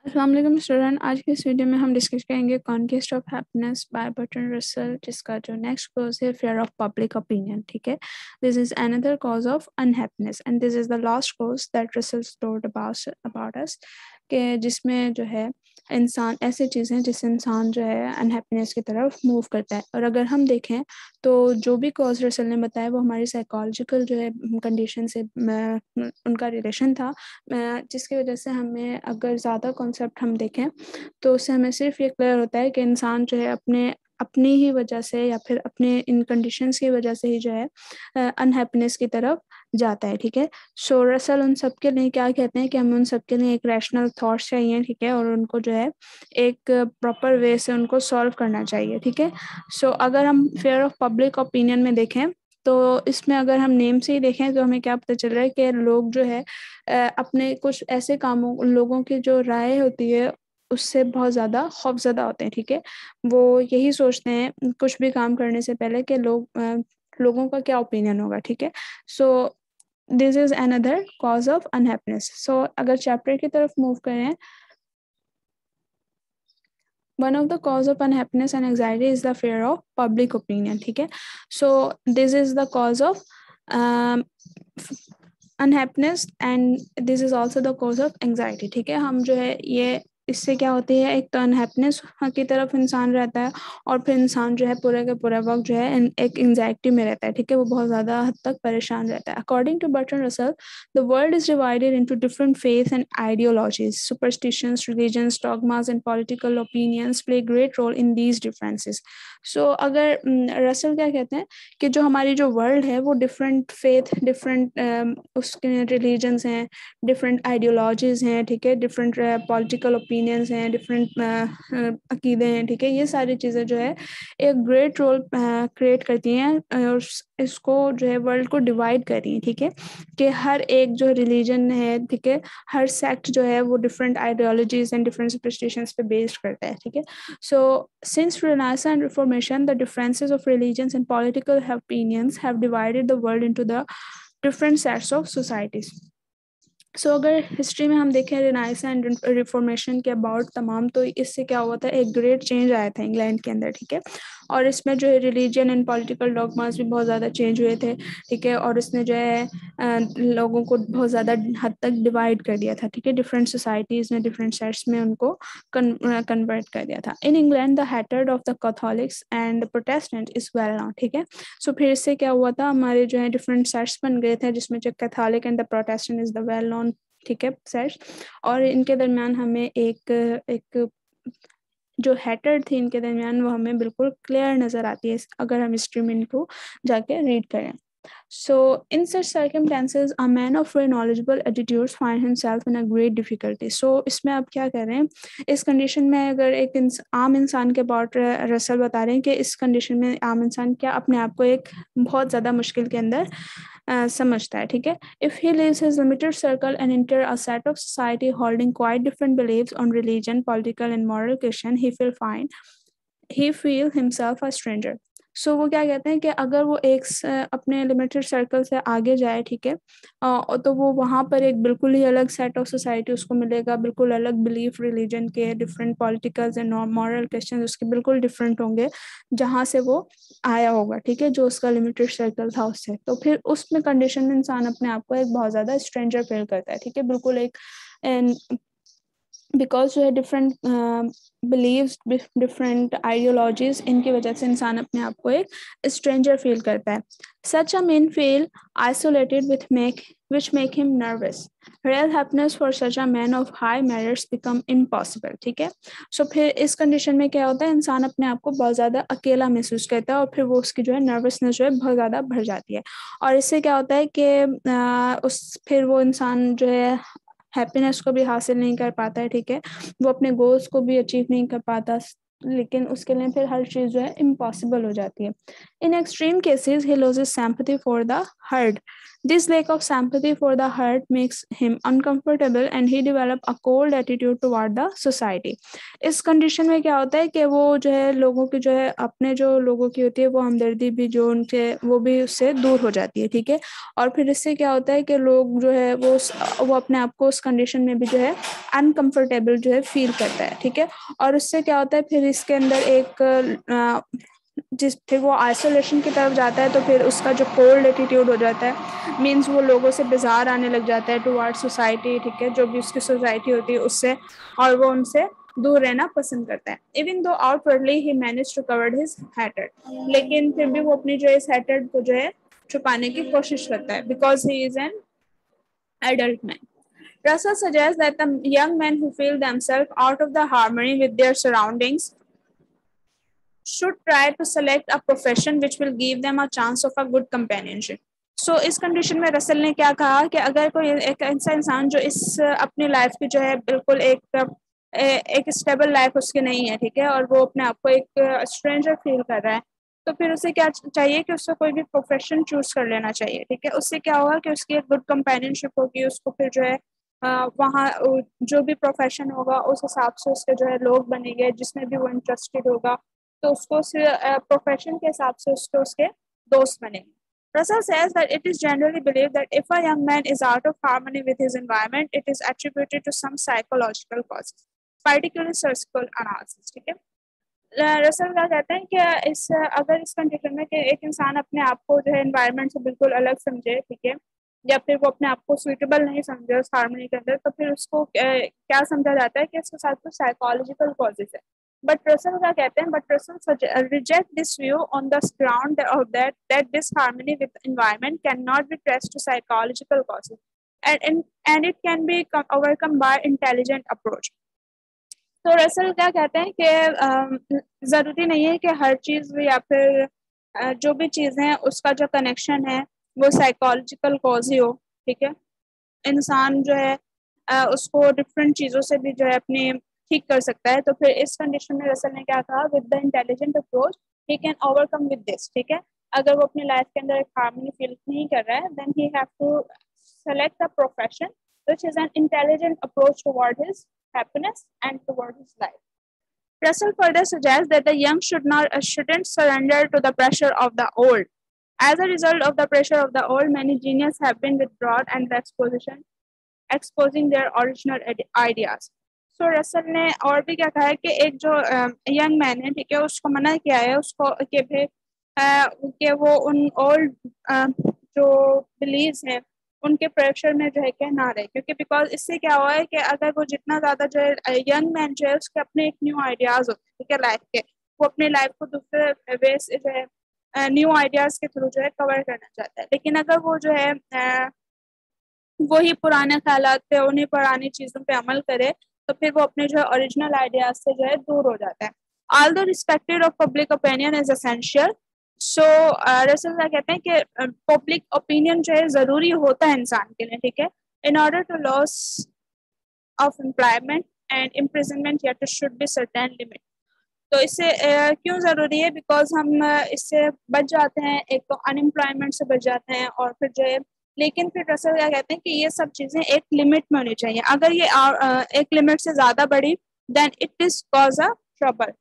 السلام علیکم اسٹوڈنٹ. آج کی اس ویڈیو میں ہم ڈسکس کریں گے conquest of happiness by Bertrand Russell, جس کا جو نیکسٹ کاز ہے فیئر آف پبلک اوپینین. ٹھیک ہے، this is another cause of unhappiness and this is the last cause that Russell told about us, کہ جس میں جو ہے انسان ایسی چیزیں جس سے انسان جو ہے انہیپینس کی طرف موو کرتا ہے. اور اگر ہم دیکھیں تو جو بھی کاز رسل نے بتایا وہ ہماری سائیکالوجیکل جو ہے کنڈیشن سے ان کا ریلیشن تھا، جس کی وجہ سے ہمیں اگر زیادہ کانسیپٹ ہم دیکھیں تو اس سے ہمیں صرف یہ کلیئر ہوتا ہے کہ انسان جو ہے اپنی ہی وجہ سے یا پھر اپنے ان کنڈیشنز کی وجہ سے ہی جو ہے انہیپینس کی طرف جاتا ہے. ٹھیک ہے، سو رسل ان سب کے لیے کیا کہتے ہیں کہ ہمیں ان سب کے لیے ایک ریشنل تھاٹس چاہیے. ٹھیک ہے، اور ان کو جو ہے ایک پراپر وے سے ان کو سالو کرنا چاہیے. ٹھیک ہے، سو اگر ہم فیئر آف پبلک اوپینین میں دیکھیں تو اس میں اگر ہم نیم سے ہی دیکھیں تو ہمیں کیا پتہ چل رہا ہے کہ لوگ جو ہے اپنے کچھ ایسے کاموں، لوگوں کی جو رائے ہوتی ہے اس سے بہت زیادہ خوفزدہ ہوتے ہیں. ٹھیک ہے، وہ یہی سوچتے ہیں کچھ بھی کام کرنے سے پہلے کہ لوگوں کا کیا اوپینین ہوگا. ٹھیک ہے، سو دس is another cause of unhappiness. سو اگر چیپٹر کی طرف موو کریں، one of the cause of unhappiness and anxiety is the fear of public opinion. ٹھیک ہے، so this is the cause of um, unhappiness and this is also the cause of anxiety. ٹھیک ہے، ہم جو ہے یہ اس سے کیا ہوتی ہے، ایک تو انہیپینس کی طرف انسان رہتا ہے اور پھر انسان جو ہے پورے کے پورے وقت جو ہے ایک انزائٹی میں رہتا ہے. ٹھیک ہے، وہ بہت زیادہ حد تک پریشان رہتا ہے. اکارڈنگ ٹو برٹرن رسل، the world is divided into different faiths and ideologies. Superstitions, religions, dogmas and political opinions play a great role in these differences. So اگر رسل کیا کہتے ہیں کہ جو ہماری جو ورلڈ ہے وہ ڈفرینٹ فیتھ، ڈفرینٹ اس کے ریلیجنس ہیں، ڈفرینٹ آئیڈیالوجیز ہیں. ٹھیک ہے، ڈفرینٹ پولیٹیکل اوپینینس ہیں، ڈفرینٹ عقیدے ہیں. ٹھیک ہے، یہ ساری چیزیں جو ہے ایک گریٹ رول کریٹ کرتی ہیں اور اس کو جو ہے ورلڈ کو ڈیوائڈ کر رہی ہیں. ٹھیک ہے، کہ ہر ایک جو ریلیجن ہے، ٹھیک ہے، ہر سیکٹ جو ہے وہ different ideologies and different superstitions پہ بیسڈ کرتا ہے. ٹھیک ہے، سو since Renaissance and Reformation, the differences of religions and political opinions have divided the world into the different sets of societies. سو اگر ہسٹری میں ہم دیکھیں رینائسنس اینڈ ریفارمیشن کے اباؤٹ تمام، تو اس سے کیا ہوا تھا، ایک گریٹ چینج آیا تھا انگلینڈ کے اندر. ٹھیک ہے، اور اس میں جو ہے ریلیجن اینڈ پولیٹیکل ڈوگماز بھی بہت زیادہ چینج ہوئے تھے. ٹھیک ہے، اور اس نے جو ہے لوگوں کو بہت زیادہ حد تک ڈیوائڈ کر دیا تھا. ٹھیک ہے، ڈفرینٹ سوسائٹیز میں، ڈفرینٹ سیٹس میں ان کو کنورٹ کر دیا تھا. In England the hatred of the Catholics and Protestant is well known. ٹھیک ہے، سو پھر اس سے کیا ہوا تھا، ہمارے جو ہے ڈفرینٹ سیٹس بن گئے تھے جس میں جو Catholic and the Protestant is the well known. ٹھیک ہے، سیٹس، اور ان کے درمیان ہمیں ایک جو ہیٹر تھی ان کے درمیان وہ ہمیں بالکل کلیئر نظر آتی ہے اگر ہم ہسٹری میں ان کو جا کے ریڈ کریں. So in such circumstances, a man of very knowledgeable attitudes find himself in a great difficulty. So اس میں آپ کیا کہہ رہے ہیں، اس کنڈیشن میں اگر ایک عام انسان کے اباؤٹ رسل بتا رہے ہیں کہ اس کنڈیشن میں عام انسان کیا اپنے آپ کو ایک بہت زیادہ مشکل کے اندر سمجھتا ہے. ٹھیک ہے، if he leaves his limited circle and enter a set of society holding quite different beliefs on religion, political and moral question, he feel himself a stranger. سو وہ کیا کہتے ہیں کہ اگر وہ ایک اپنے لمیٹڈ سرکل سے آگے جائے، ٹھیک ہے، تو وہ وہاں پر ایک بالکل ہی الگ سیٹ آف سوسائٹی اس کو ملے گا، بالکل الگ بلیف ریلیجن کے، ڈفرینٹ پولیٹیکلز اینڈ مورل کویسچنز اس کے بالکل ڈفرینٹ ہوں گے جہاں سے وہ آیا ہوگا. ٹھیک ہے، جو اس کا لمیٹڈ سرکل تھا اس سے، تو پھر اس میں کنڈیشن میں انسان اپنے آپ کو ایک بہت زیادہ اسٹرینجر فیل کرتا ہے. ٹھیک ہے، بالکل ایک بیکاز جو ہے ڈفرینٹ بلیوز، ڈفرینٹ آئیڈیالوجیز، ان کی وجہ سے انسان اپنے آپ کو ایک اسٹرینجر فیل کرتا ہے. سچ اے مین فیل isolated which make him nervous. Real happiness for such a man of high merits become impossible. ٹھیک ہے، سو پھر اس کنڈیشن میں کیا ہوتا ہے، انسان اپنے آپ کو بہت زیادہ اکیلا محسوس کرتا ہے اور پھر وہ اس کی جو ہے نروسنس جو ہے بہت زیادہ بڑھ جاتی ہے. اور اس سے کیا ہوتا ہے کہ پھر وہ انسان جو ہے ہیپینس کو بھی حاصل نہیں کر پاتا ہے. ٹھیک ہے، وہ اپنے گولس کو بھی اچیو نہیں کر پاتا، لیکن اس کے لیے پھر ہر چیز جو ہے امپاسبل ہو جاتی ہے. In extreme cases, he loses sympathy for the herd. This lack of sympathy for the herd makes him uncomfortable and he develop a cold attitude toward the society. اس کنڈیشن میں کیا ہوتا ہے کہ وہ جو ہے لوگوں کی جو ہے اپنے جو لوگوں کی ہوتی ہے وہ ہمدردی بھی جو ان کے وہ بھی اس سے دور ہو جاتی ہے. ٹھیک ہے، اور پھر اس سے کیا ہوتا ہے کہ لوگ جو ہے وہ اپنے آپ کو اس کنڈیشن میں بھی جو ہے انکمفرٹیبل جو ہے فیل کرتا ہے, ٹھیک ہے. اور اس سے کیا ہوتا ہے پھر اس کے اندر ایک پھر وہ آئسولیشن کی طرف جاتا ہے, تو پھر اس کا جو کولڈ ایٹیٹیوڈ ہو جاتا ہے, مینس وہ لوگوں سے بیزار آنے لگ جاتا ہے ٹوارڈ سوسائٹی, ٹھیک ہے, جو بھی اس کی سوسائٹی ہوتی ہے اس سے, اور وہ ان سے دور رہنا پسند کرتا ہے. Even though outwardly he manage to cover his hatred, لیکن پھر بھی وہ اپنی جو اس ہیٹرڈ کو جو ہے چھپانے کی کوشش کرتا ہے, because he is an adult man. Russell suggests that the young men who feel themselves out of the harmony with their surroundings should try to select a profession which will give them a chance of a good companionship. So اس condition میں Russell نے کیا کہا کہ اگر کوئی ایک ایسا انسان جو اس اپنی لائف کی جو ہے بالکل ایک اسٹیبل لائف اس کی نہیں ہے, ٹھیک ہے, اور وہ اپنے آپ کو ایک اسٹرینجر فیل کر رہا ہے, تو پھر اسے کیا چاہیے کہ اس کو کوئی بھی پروفیشن چوز کر لینا چاہیے, ٹھیک ہے. اس سے کیا ہوگا کہ اس کی ایک گڈ کمپینین شپ ہوگی, اس کو پھر جو ہے وہاں جو بھی پروفیشن ہوگا اس حساب سے اس کے جو ہے لوگ بنے گے جس میں بھی وہ انٹرسٹیڈ ہوگا, تو اس کو پروفیشن کے حساب سے اس کے دوست بنے گے. Russell says that it is generally believed that if a young man is out of harmony with his environment, it is attributed to some psychological causes, particularly surgical analysis, ٹھیک ہے. رسل کیا کہتے ہیں کہ اگر اس کنڈیشن میں کہ ایک انسان اپنے آپ کو جو ہے انوائرمنٹ سے بالکل الگ سمجھے, ٹھیک ہے, یا پھر وہ اپنے آپ کو سوٹیبل نہیں سمجھے اس ہارمونی کے اندر, تو پھر اس کو کیا سمجھا جاتا ہے کہ اس کے ساتھ کچھ سائیکالوجیکل کازز ہے. بٹ رسل کیا کہتے ہیں, but Russell reject this view on the ground that this harmony with environment cannot be traced to psychological causes and it can be overcome by intelligent approach. تو رسل کیا کہتے ہیں کہ ضروری نہیں ہے کہ ہر چیز یا پھر جو بھی چیز ہیں اس کا جو کنیکشن ہے وہ سائیکالوجیکل کاز ہی ہو, ٹھیک ہے. انسان جو ہے اس کو ڈفرینٹ چیزوں سے بھی جو ہے اپنی ٹھیک کر سکتا ہے. تو پھر اس کنڈیشن میں رسل نے کیا کہا, with the intelligent approach he can over come with this, ٹھیک ہے. اگر وہ اپنی لائف کے اندر ایک ہارمونی فیل نہیں کر رہا ہے, then he have to select a profession which is an intelligent approach toward his happiness and toward his life. Russell further suggests that the young shouldn't surrender to the pressure of the old. As a result of the pressure of the old, many geniuses have been withdrawn and exposing their original ideas. So Russell نے اور بھی کیا کہا ہے کہ ایک جو young man ہے, ٹھیک ہے, اس کو منع کیا ہے اس کو کہ وہ ان اولڈ جو بلیوز ہیں ان کے پریشر میں جو ہے کہ نہ رہے, کیونکہ بیکاز اس سے کیا ہوا ہے کہ اگر وہ جتنا زیادہ جو ہے ینگ مین جو ہے اس کے اپنے ایک نیو آئیڈیاز ہوتے ہیں, ٹھیک ہے, لائف کے, وہ اپنی لائف کو دوسرے وے سے جو ہے نیو آئیڈیاز کے تھرو جو ہے کور کرنا چاہتا ہے. لیکن اگر وہ جو ہے وہی پرانے خیالات پہ انہیں پرانی چیزوں پہ عمل کرے, تو پھر وہ اپنے جو ہے اوریجنل آئیڈیاز سے جو ہے دور ہو جاتا ہے. Although respect of public opinion is essential, سو رسل کیا کہتے ہیں کہ پبلک اوپینین جو ہے ضروری ہوتا ہے انسان کے لیے, ٹھیک ہے, in order to loss of employment and imprisonment یا to should be certain limit. تو اس سے کیوں ضروری ہے, بیکاز ہم اس سے بچ جاتے ہیں, ایک تو ان امپلائمنٹ سے بچ جاتے ہیں, اور پھر جو ہے لیکن پھر رسل کیا کہتے ہیں کہ یہ سب چیزیں ایک لمٹ میں ہونی چاہیے. اگر یہ ایک لمٹ سے زیادہ بڑھی then it is cause a trouble.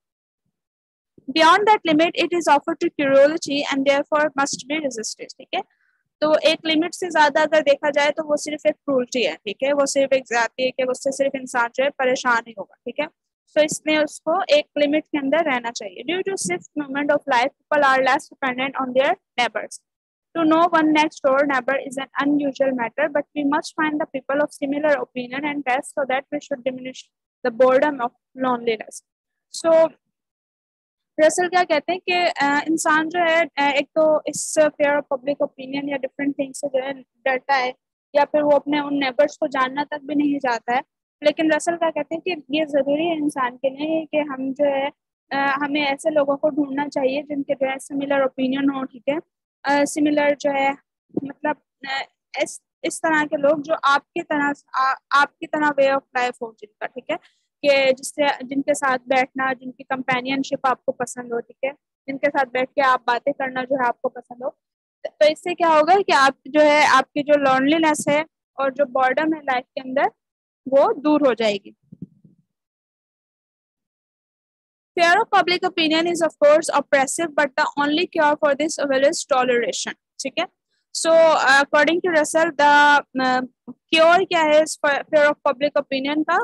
Beyond that limit, it is offered to curiosity and therefore must be resisted, ٹھیک ہے. تو ایک لمٹ سے زیادہ اگر دیکھا جائے تو وہ صرف ایک کرولٹی ہے, ٹھیک ہے, وہ صرف ایک زیادتی ہے کہ اس سے صرف انسان جو ہے پریشان ہی ہوگا, ٹھیک ہے. تو اس لیے اس کو ایک لمٹ کے اندر رہنا چاہیے. Due to swift movement of life, people are less dependent on their neighbours. To know one next door neighbor is an unusual matter, but we must find the people of similar opinion and test so that we should diminish the boredom of loneliness. So رسل کیا کہتے ہیں کہ انسان جو ہے ایک تو اس فیئر آف پبلک اوپینین یا ڈفرینٹ تھنگ سے جو ہے ڈرتا ہے, یا پھر وہ اپنے ان نیبرس کو جاننا تک بھی نہیں چاہتا ہے. لیکن رسل کیا کہتے ہیں کہ یہ ضروری ہے انسان کے لیے کہ ہم جو ہے ہمیں ایسے لوگوں کو ڈھونڈنا چاہیے جن کے جو ہے سملر اوپینین ہو, ٹھیک ہے, سملر جو ہے مطلب اس طرح کے لوگ جو آپ کی طرح وے آف لائف ہو جن کا, ٹھیک ہے, کہ جن کے ساتھ بیٹھنا, جن کی کمپینین شپ آپ کو پسند ہو, ٹھیک ہے, جن کے ساتھ بیٹھ کے آپ باتیں کرنا جو ہے آپ کو پسند ہو. تو اس سے کیا ہوگا کہ آپ جو ہے آپ کی جو لونلینس ہے اور جو بورڈم ہے لائف کے اندر وہ دور ہو جائے گی. Fear of public opinion is of course oppressive, but the only cure for this is toleration, ٹھیک ہے. So according to Russell, the cure کیا ہے اس fear of public opinion کا,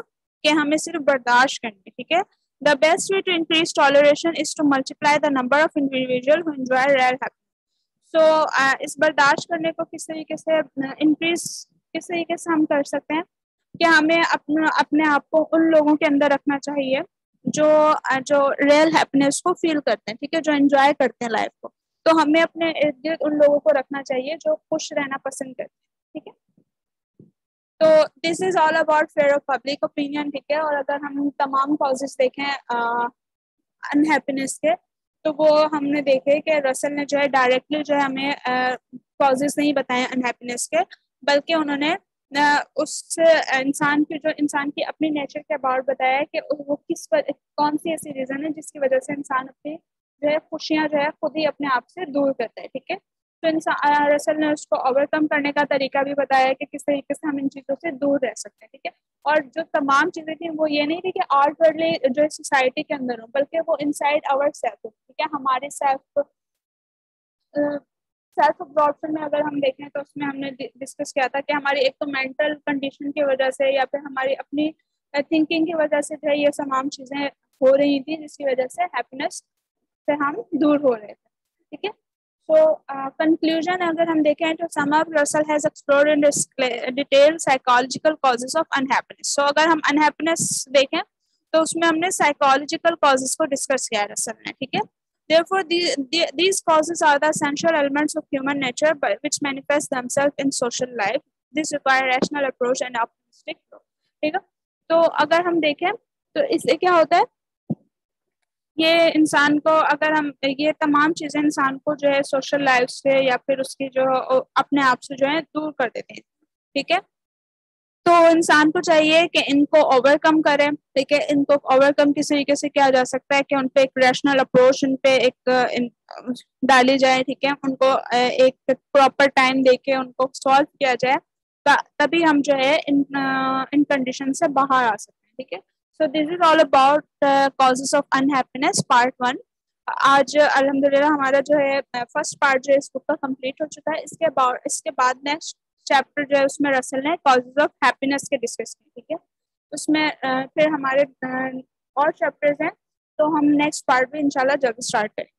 کہ ہمیں صرف برداشت کرنی. ٹھیک ہے. The best way to increase toleration is to multiply the number of individuals who enjoy real happiness. So اس برداشت کرنے کو کس طریقے سے انکریز کس طریقے سے ہم کر سکتے ہیں کہ ہمیں اپنے آپ کو ان لوگوں کے اندر رکھنا چاہیے جو ریئل ہیپینس کو فیل کرتے ہیں. ٹھیک ہے. جو انجوائے کرتے ہیں لائف کو. تو ہمیں اپنے ارد گرد ان لوگوں کو رکھنا چاہیے جو خوش رہنا پسند کرتے ہیں. ٹھیک ہے. تو this is all about fear of public opinion. ٹھیک ہے. اور اگر ہم تمام کازز دیکھیں انہیپینس کے تو وہ ہم نے دیکھے کہ رسل نے جو ہے ڈائریکٹلی جو ہے ہمیں کازز نہیں بتائے انہیپینس کے, بلکہ انہوں نے اس انسان کی اپنی نیچر کے اباؤٹ بتایا کہ وہ کون سی ایسی ریزن ہے جس کی وجہ سے انسان اپنی جو ہے خوشیاں جو ہے خود ہی اپنے آپ سے دور کرتا ہے. ٹھیک ہے. تو رسل نے اس کو اوور کم کرنے کا طریقہ بھی بتایا کہ کس طریقے سے ہم ان چیزوں سے دور رہ سکتے ہیں. ٹھیک ہے. اور جو تمام چیزیں تھیں وہ یہ نہیں تھی کہ آؤٹ ورڈلی جو سوسائٹی کے اندر ہوں, بلکہ وہ انسائڈ آور سیلف. ٹھیک ہے. ہمارے سیلف ابزارپشن میں اگر ہم دیکھیں تو اس میں ہم نے ڈسکس کیا تھا کہ ہماری ایک تو مینٹل کنڈیشن کی وجہ سے یا پھر ہماری اپنی تھنکنگ کی وجہ سے جو ہے یہ تمام چیزیں ہو رہی تھیں جس کی وجہ سے ہیپینس سے ہم دور ہو رہے تھے. ٹھیک ہے. So conclusion اگر ہم دیکھیں تو sum up Russell has explored in detail psychological causes of unhappiness. So اگر ہم unhappiness دیکھیں تو اس میں ہم نے psychological causes کو ڈسکس کیا رسل نے. ٹھیک ہے. Therefore these causes are the essential elements of human nature which manifest themselves in social life. This require rational approach and optimistic growth. ٹھیک ہے. تو اگر ہم دیکھیں تو اس سے کیا ہوتا ہے یہ انسان کو اگر ہم یہ تمام چیزیں انسان کو جو ہے سوشل لائف سے یا پھر اس کی جو اپنے آپ سے جو ہے دور کر دیتے ہیں. ٹھیک ہے. تو انسان کو چاہیے کہ ان کو اوور کم کرے. ٹھیک ہے. ان کو اوور کم کس طریقے سے کیا جا سکتا ہے کہ ان پہ ایک ریشنل اپروچ ان پہ ایک ڈالی جائے. ٹھیک ہے. ان کو ایک پراپر ٹائم دے کے ان کو سالو کیا جائے, تبھی ہم جو ہے ان کنڈیشن سے باہر آ سکتے ہیں. ٹھیک ہے. So this is all about causes of unhappiness part 1. آج الحمدللہ ہمارا جو ہے فرسٹ پارٹ جو ہے اس بک کا کمپلیٹ ہو چکا ہے. اس کے بعد نیکسٹ چیپٹر جو ہے اس میں رسل نے کازز آف ہیپینس کے ڈسکس کی. ٹھیک ہے. اس میں پھر ہمارے اور چیپٹرز ہیں تو ہم نیکسٹ پارٹ بھی انشاءاللہ جلد اسٹارٹ کریں.